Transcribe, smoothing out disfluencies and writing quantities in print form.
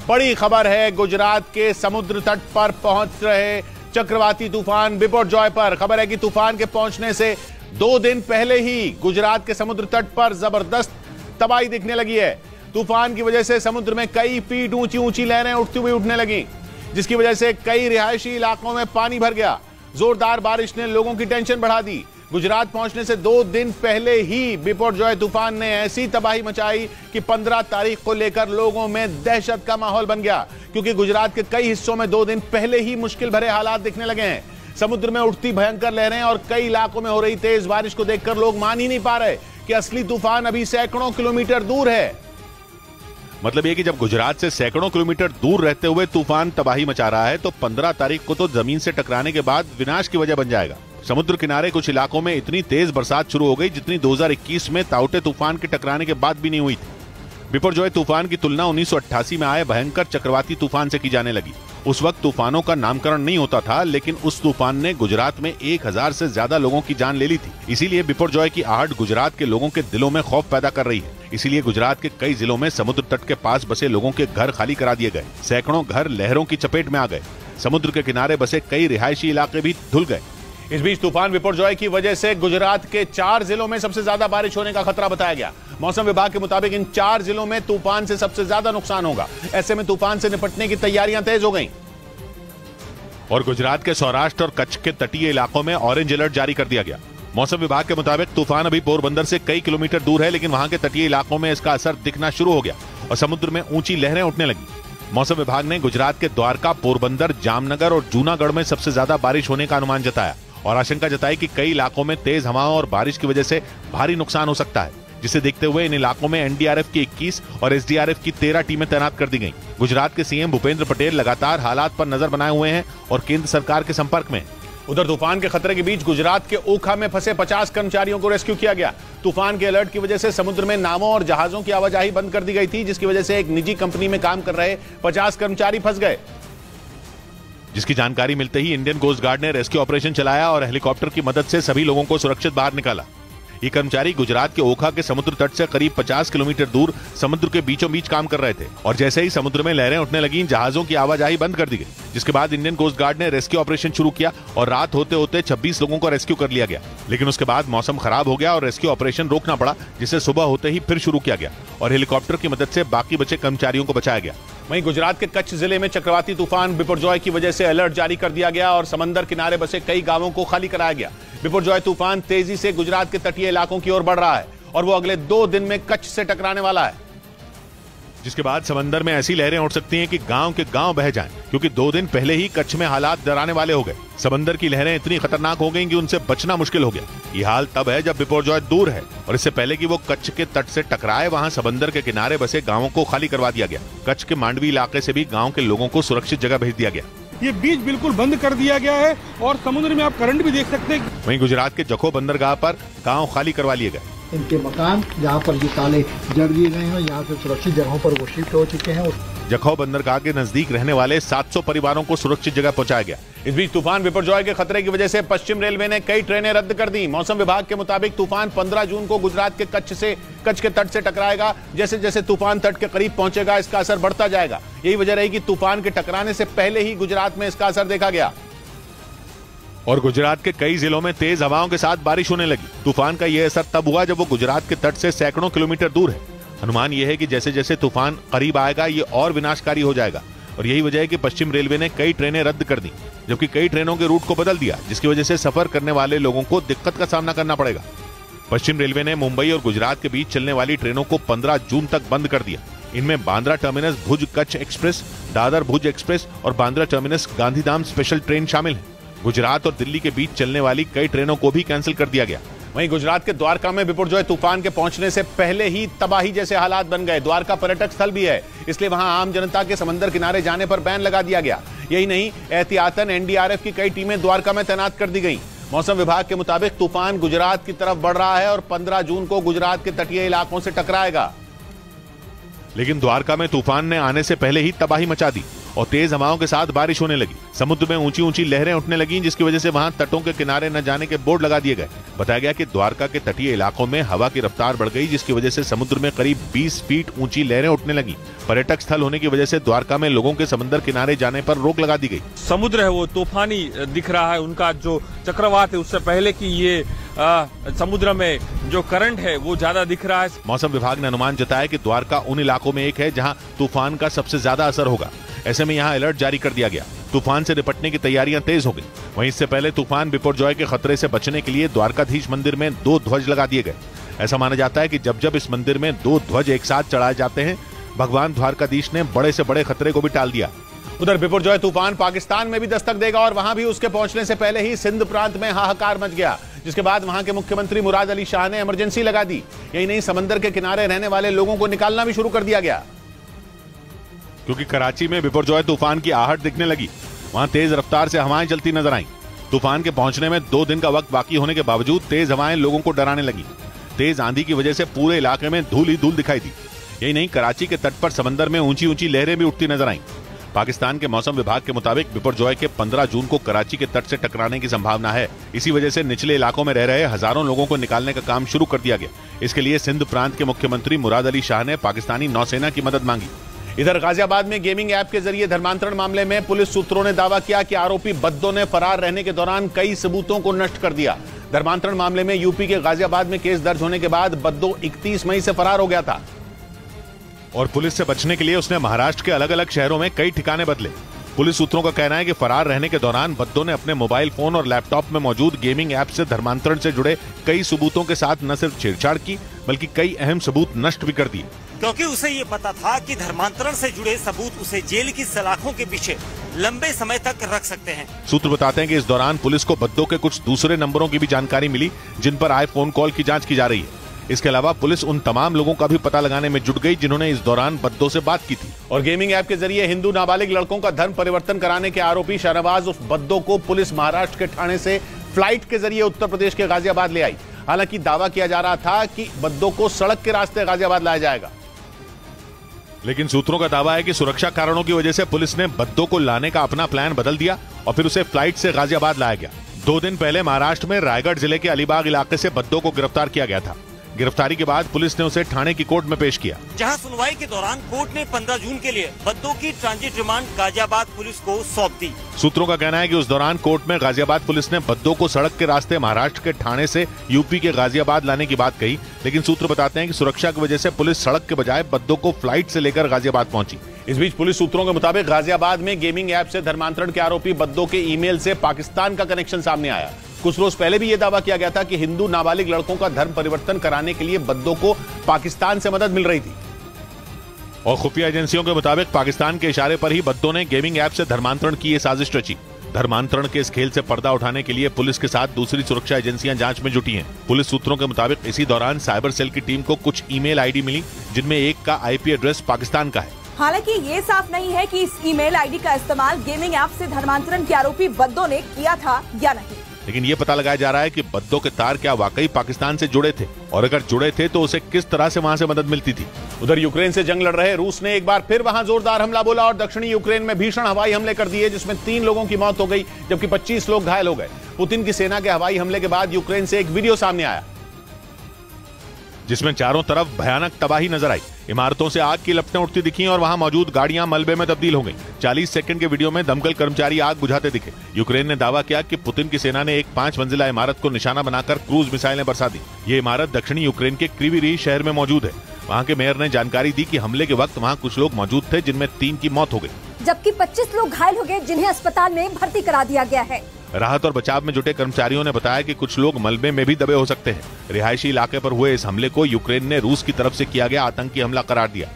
बड़ी खबर है गुजरात के समुद्र तट पर पहुंच रहे चक्रवाती तूफान बिपरजॉय पर। खबर है कि तूफान के पहुंचने से 2 दिन पहले ही गुजरात के समुद्र तट पर जबरदस्त तबाही दिखने लगी है। तूफान की वजह से समुद्र में कई फीट ऊंची ऊंची लहरें उठने लगी, जिसकी वजह से कई रिहायशी इलाकों में पानी भर गया। जोरदार बारिश ने लोगों की टेंशन बढ़ा दी। गुजरात पहुंचने से 2 दिन पहले ही बिपरजॉय तूफान ने ऐसी तबाही मचाई कि 15 तारीख को लेकर लोगों में दहशत का माहौल बन गया, क्योंकि गुजरात के कई हिस्सों में 2 दिन पहले ही मुश्किल भरे हालात दिखने लगे हैं। समुद्र में उठती भयंकर लहरें और कई इलाकों में हो रही तेज बारिश को देखकर लोग मान ही नहीं पा रहे कि असली तूफान अभी सैकड़ों किलोमीटर दूर है। मतलब ये कि जब गुजरात से सैकड़ों किलोमीटर दूर रहते हुए तूफान तबाही मचा रहा है, तो 15 तारीख को तो जमीन से टकराने के बाद विनाश की वजह बन जाएगा। समुद्र किनारे कुछ इलाकों में इतनी तेज बरसात शुरू हो गई जितनी 2021 में ताउते तूफान के टकराने के बाद भी नहीं हुई थी। बिपरजॉय तूफान की तुलना 1988 में आए भयंकर चक्रवाती तूफान से की जाने लगी। उस वक्त तूफानों का नामकरण नहीं होता था, लेकिन उस तूफान ने गुजरात में 1000 से ज्यादा लोगों की जान ले ली थी। इसीलिए बिपरजॉय की आहट गुजरात के लोगों के दिलों में खौफ पैदा कर रही है। इसीलिए गुजरात के कई जिलों में समुद्र तट के पास बसे लोगों के घर खाली करा दिए गए। सैकड़ों घर लहरों की चपेट में आ गए। समुद्र के किनारे बसे कई रिहायशी इलाके भी धुल गए। इस बीच तूफान बिपरजॉय की वजह से गुजरात के 4 जिलों में सबसे ज्यादा बारिश होने का खतरा बताया गया। मौसम विभाग के मुताबिक इन 4 जिलों में तूफान से सबसे ज्यादा नुकसान होगा। ऐसे में तूफान से निपटने की तैयारियां तेज हो गईं। और गुजरात के सौराष्ट्र और कच्छ के तटीय इलाकों में ऑरेंज अलर्ट जारी कर दिया गया। मौसम विभाग के मुताबिक तूफान अभी पोरबंदर से कई किलोमीटर दूर है, लेकिन वहां के तटीय इलाकों में इसका असर दिखना शुरू हो गया और समुद्र में ऊंची लहरें उठने लगी। मौसम विभाग ने गुजरात के द्वारका, पोरबंदर, जामनगर और जूनागढ़ में सबसे ज्यादा बारिश होने का अनुमान जताया और आशंका जताई कि कई इलाकों में तेज हवाओं और बारिश की वजह से भारी नुकसान हो सकता है, जिसे देखते हुए इन इलाकों में एनडीआरएफ की 21 और एसडीआरएफ की 13 टीमें तैनात कर दी गईं। गुजरात के सीएम भूपेंद्र पटेल लगातार हालात पर नजर बनाए हुए हैं और केंद्र सरकार के संपर्क में। उधर तूफान के खतरे के बीच गुजरात के ओखा में फंसे 50 कर्मचारियों को रेस्क्यू किया गया। तूफान के अलर्ट की वजह से समुद्र में नावों और जहाजों की आवाजाही बंद कर दी गई थी, जिसकी वजह से एक निजी कंपनी में काम कर रहे 50 कर्मचारी फंस गए। जिसकी जानकारी मिलते ही इंडियन कोस्ट गार्ड ने रेस्क्यू ऑपरेशन चलाया और हेलीकॉप्टर की मदद से सभी लोगों को सुरक्षित बाहर निकाला। ये कर्मचारी गुजरात के ओखा के समुद्र तट से करीब 50 किलोमीटर दूर समुद्र के बीचों बीच काम कर रहे थे और जैसे ही समुद्र में लहरें उठने लगी, जहाजों की आवाजाही बंद कर दी गई, जिसके बाद इंडियन कोस्ट गार्ड ने रेस्क्यू ऑपरेशन शुरू किया और रात होते होते 26 लोगों को रेस्क्यू कर लिया गया। लेकिन उसके बाद मौसम खराब हो गया और रेस्क्यू ऑपरेशन रोकना पड़ा, जिसे सुबह होते ही फिर शुरू किया गया और हेलीकॉप्टर की मदद से बाकी बचे कर्मचारियों को बचाया गया। वहीं गुजरात के कच्छ जिले में चक्रवाती तूफान बिपरजॉय की वजह से अलर्ट जारी कर दिया गया और समंदर किनारे बसे कई गांवों को खाली कराया गया। बिपरजॉय तूफान तेजी से गुजरात के तटीय इलाकों की ओर बढ़ रहा है और वो अगले 2 दिन में कच्छ से टकराने वाला है, जिसके बाद समंदर में ऐसी लहरें उठ सकती हैं कि गांव के गांव बह जाएं, क्योंकि 2 दिन पहले ही कच्छ में हालात डराने वाले हो गए। समंदर की लहरें इतनी खतरनाक हो गईं कि उनसे बचना मुश्किल हो गया। ये हाल तब है जब बिपरजॉय दूर है और इससे पहले कि वो कच्छ के तट से टकराए, वहां समंदर के किनारे बसे गांवों को खाली करवा दिया गया। कच्छ के मांडवी इलाके से भी गाँव के लोगों को सुरक्षित जगह भेज दिया गया। ये बीच बिल्कुल बंद कर दिया गया है और समुद्र में आप करंट भी देख सकते हैं। वहीं गुजरात के जखो बंदरगाह पर गांव खाली करवा लिए गए। इनके मकान जहाँ पर ये ताले जड़ दिए गए हैं, यहाँ से सुरक्षित जगहों पर वो शिफ्ट हो चुके हैं। जखौ बंदरगाह के नजदीक रहने वाले 700 परिवारों को सुरक्षित जगह पहुंचाया गया। इस बीच तूफान बिपरजॉय के खतरे की वजह से पश्चिम रेलवे ने कई ट्रेनें रद्द कर दी। मौसम विभाग के मुताबिक तूफान 15 जून को गुजरात के कच्छ के तट से टकराएगा। जैसे जैसे तूफान तट के करीब पहुंचेगा, इसका असर बढ़ता जाएगा। यही वजह रही कि तूफान के टकराने से पहले ही गुजरात में इसका असर देखा गया और गुजरात के कई जिलों में तेज हवाओं के साथ बारिश होने लगी। तूफान का यह असर तब हुआ जब वो गुजरात के तट से सैकड़ों किलोमीटर दूर है। अनुमान यह है कि जैसे जैसे तूफान करीब आएगा, ये और विनाशकारी हो जाएगा और यही वजह है कि पश्चिम रेलवे ने कई ट्रेनें रद्द कर दी, जबकि कई ट्रेनों के रूट को बदल दिया, जिसकी वजह से सफर करने वाले लोगों को दिक्कत का सामना करना पड़ेगा। पश्चिम रेलवे ने मुंबई और गुजरात के बीच चलने वाली ट्रेनों को 15 जून तक बंद कर दिया। इनमें बांद्रा टर्मिनस भुज कच्छ एक्सप्रेस, दादर भुज एक्सप्रेस और Bandra terminus Gandhidham special train शामिल है। गुजरात और दिल्ली के बीच चलने वाली कई ट्रेनों को भी कैंसिल कर दिया गया। वहीं गुजरात के द्वारका में बिपरजॉय तूफान के पहुंचने से पहले ही तबाही जैसे हालात बन गए। द्वारका पर्यटक स्थल भी है, इसलिए वहां आम जनता के समंदर किनारे जाने पर बैन लगा दिया गया। यही नहीं, एहतियातन एनडीआरएफ की कई टीमें द्वारका में तैनात कर दी गई। मौसम विभाग के मुताबिक तूफान गुजरात की तरफ बढ़ रहा है और 15 जून को गुजरात के तटीय इलाकों से टकराएगा। लेकिन द्वारका में तूफान ने आने से पहले ही तबाही मचा दी और तेज हवाओं के साथ बारिश होने लगी। समुद्र में ऊंची ऊंची लहरें उठने लगी, जिसकी वजह से वहां तटों के किनारे न जाने के बोर्ड लगा दिए गए। बताया गया कि द्वारका के तटीय इलाकों में हवा की रफ्तार बढ़ गई, जिसकी वजह से समुद्र में करीब 20 फीट ऊंची लहरें उठने लगी। पर्यटक स्थल होने की वजह से द्वारका में लोगों के समंदर किनारे जाने पर रोक लगा दी गई। समुद्र है वो तूफानी दिख रहा है, उनका जो चक्रवात है उससे पहले की ये समुद्र में जो करंट है वो ज्यादा दिख रहा है। मौसम विभाग ने अनुमान जताया कि द्वारका उन इलाकों में एक है जहां तूफान का सबसे ज्यादा असर होगा। ऐसे में यहां अलर्ट जारी कर दिया गया। तूफान से निपटने की तैयारियां तेज हो गई। वहीं इससे पहले तूफान बिपरजॉय के खतरे से बचने के लिए द्वारकाधीश मंदिर में 2 ध्वज लगा दिए गए। ऐसा माना जाता है कि जब जब इस मंदिर में 2 ध्वज एक साथ चढ़ाए जाते हैं, भगवान द्वारकाधीश ने बड़े से बड़े खतरे को भी टाल दिया। उधर बिपरजॉय तूफान पाकिस्तान में भी दस्तक देगा और वहां भी उसके पहुंचने से पहले ही सिंध प्रांत में हाहाकार मच गया, जिसके बाद वहां के मुख्यमंत्री मुराद अली शाह ने इमरजेंसी लगा दी। यही नहीं, समंदर के किनारे रहने वाले लोगों को निकालना भी शुरू कर दिया गया, क्योंकि कराची में बिपरजॉय तूफान की आहट दिखने लगी। वहां तेज रफ्तार से हवाएं चलती नजर आईं। तूफान के पहुंचने में 2 दिन का वक्त बाकी होने के बावजूद तेज हवाएं लोगों को डराने लगी। तेज आंधी की वजह से पूरे इलाके में धूल ही धूल दिखाई दी। यही नहीं, कराची के तट पर समंदर में ऊंची ऊंची लहरें भी उठती नजर आईं। पाकिस्तान के मौसम विभाग के मुताबिक बिपरजॉय के 15 जून को कराची के तट से टकराने की संभावना है। इसी वजह से निचले इलाकों में रह रहे हजारों लोगों को निकालने का काम शुरू कर दिया गया। इसके लिए सिंध प्रांत के मुख्यमंत्री मुराद अली शाह ने पाकिस्तानी नौसेना की मदद मांगी। इधर गाजियाबाद में गेमिंग ऐप के जरिए धर्मांतरण मामले में पुलिस सूत्रों ने दावा किया कि आरोपी बद्दो ने फरार रहने के दौरान कई सबूतों को नष्ट कर दिया। धर्मांतरण मामले में यूपी के गाजियाबाद में केस दर्ज होने के बाद बद्दो 31 मई से फरार हो गया था और पुलिस से बचने के लिए उसने महाराष्ट्र के अलग अलग शहरों में कई ठिकाने बदले। पुलिस सूत्रों का कहना है कि फरार रहने के दौरान बद्दो ने अपने मोबाइल फोन और लैपटॉप में मौजूद गेमिंग ऐप से धर्मांतरण से जुड़े कई सबूतों के साथ न सिर्फ छेड़छाड़ की, बल्कि कई अहम सबूत नष्ट भी कर दिए, क्योंकि उसे ये पता था कि धर्मांतरण से जुड़े सबूत उसे जेल की सलाखों के पीछे लंबे समय तक रख सकते हैं। सूत्र बताते हैं कि इस दौरान पुलिस को बद्दो के कुछ दूसरे नंबरों की भी जानकारी मिली, जिन पर आए फोन कॉल की जांच की जा रही है। इसके अलावा पुलिस उन तमाम लोगों का भी पता लगाने में जुट गई जिन्होंने इस दौरान बद्दो से बात की थी। और गेमिंग ऐप के जरिए हिंदू नाबालिग लड़कों का धर्म परिवर्तन कराने के आरोपी शाहनवाज उर्फ बद्दो को पुलिस महाराष्ट्र के ठाणे से फ्लाइट के जरिए उत्तर प्रदेश के गाजियाबाद ले आई। हालांकि दावा किया जा रहा था कि बद्दो को सड़क के रास्ते गाजियाबाद लाया जाएगा, लेकिन सूत्रों का दावा है कि सुरक्षा कारणों की वजह से पुलिस ने बद्दो को लाने का अपना प्लान बदल दिया और फिर उसे फ्लाइट से गाजियाबाद लाया गया। 2 दिन पहले महाराष्ट्र में रायगढ़ जिले के अलीबाग इलाके से बद्दो को गिरफ्तार किया गया था। गिरफ्तारी के बाद पुलिस ने उसे ठाणे की कोर्ट में पेश किया, जहां सुनवाई के दौरान कोर्ट ने 15 जून के लिए बद्दो की ट्रांजिट रिमांड गाजियाबाद पुलिस को सौंप दी। सूत्रों का कहना है कि उस दौरान कोर्ट में गाजियाबाद पुलिस ने बद्दो को सड़क के रास्ते महाराष्ट्र के ठाणे से यूपी के गाजियाबाद लाने की बात कही, लेकिन सूत्र बताते हैं कि सुरक्षा की वजह से पुलिस सड़क के बजाय बद्दो को फ्लाइट से लेकर गाजियाबाद पहुंची। इस बीच पुलिस सूत्रों के मुताबिक गाजियाबाद में गेमिंग ऐप से धर्मांतरण के आरोपी बद्दो के ईमेल से पाकिस्तान का कनेक्शन सामने आया। कुछ रोज पहले भी यह दावा किया गया था कि हिंदू नाबालिग लड़कों का धर्म परिवर्तन कराने के लिए बद्दो को पाकिस्तान से मदद मिल रही थी। और खुफिया एजेंसियों के मुताबिक पाकिस्तान के इशारे पर ही बद्दो ने गेमिंग ऐप से धर्मांतरण की ये साजिश रची। धर्मांतरण के इस खेल से पर्दा उठाने के लिए पुलिस के साथ दूसरी सुरक्षा एजेंसियां जांच में जुटी हैं। पुलिस सूत्रों के मुताबिक इसी दौरान साइबर सेल की टीम को कुछ ईमेल आईडी मिली, जिनमें एक का आईपी एड्रेस पाकिस्तान का है। हालांकि ये साफ नहीं है कि इस ईमेल आईडी का इस्तेमाल गेमिंग ऐप से धर्मांतरण के आरोपी बद्दो ने किया था या नहीं। लेकिन ये पता लगाया जा रहा है कि बद्दो के तार क्या वाकई पाकिस्तान से जुड़े थे, और अगर जुड़े थे तो उसे किस तरह से वहां से मदद मिलती थी। उधर यूक्रेन से जंग लड़ रहे रूस ने एक बार फिर वहां जोरदार हमला बोला और दक्षिणी यूक्रेन में भीषण हवाई हमले कर दिए, जिसमें 3 लोगों की मौत हो गई जबकि 25 लोग घायल हो गए। पुतिन की सेना के हवाई हमले के बाद यूक्रेन से एक वीडियो सामने आया जिसमें चारों तरफ भयानक तबाही नजर आई। इमारतों से आग की लपटें उठती दिखी और वहां मौजूद गाड़ियां मलबे में तब्दील हो गईं। 40 सेकंड के वीडियो में दमकल कर्मचारी आग बुझाते दिखे। यूक्रेन ने दावा किया कि पुतिन की सेना ने एक 5 मंजिला इमारत को निशाना बनाकर क्रूज मिसाइलें बरसा दी। ये इमारत दक्षिणी यूक्रेन के क्रीवी शहर में मौजूद है। वहां के मेयर ने जानकारी दी कि हमले के वक्त वहां कुछ लोग मौजूद थे, जिनमें 3 की मौत हो गई, जबकि 25 लोग घायल हो गए, जिन्हें अस्पताल में भर्ती करा दिया गया है। राहत और बचाव में जुटे कर्मचारियों ने बताया कि कुछ लोग मलबे में भी दबे हो सकते हैं। रिहायशी इलाके पर हुए इस हमले को यूक्रेन ने रूस की तरफ से किया गया आतंकी हमला करार दिया।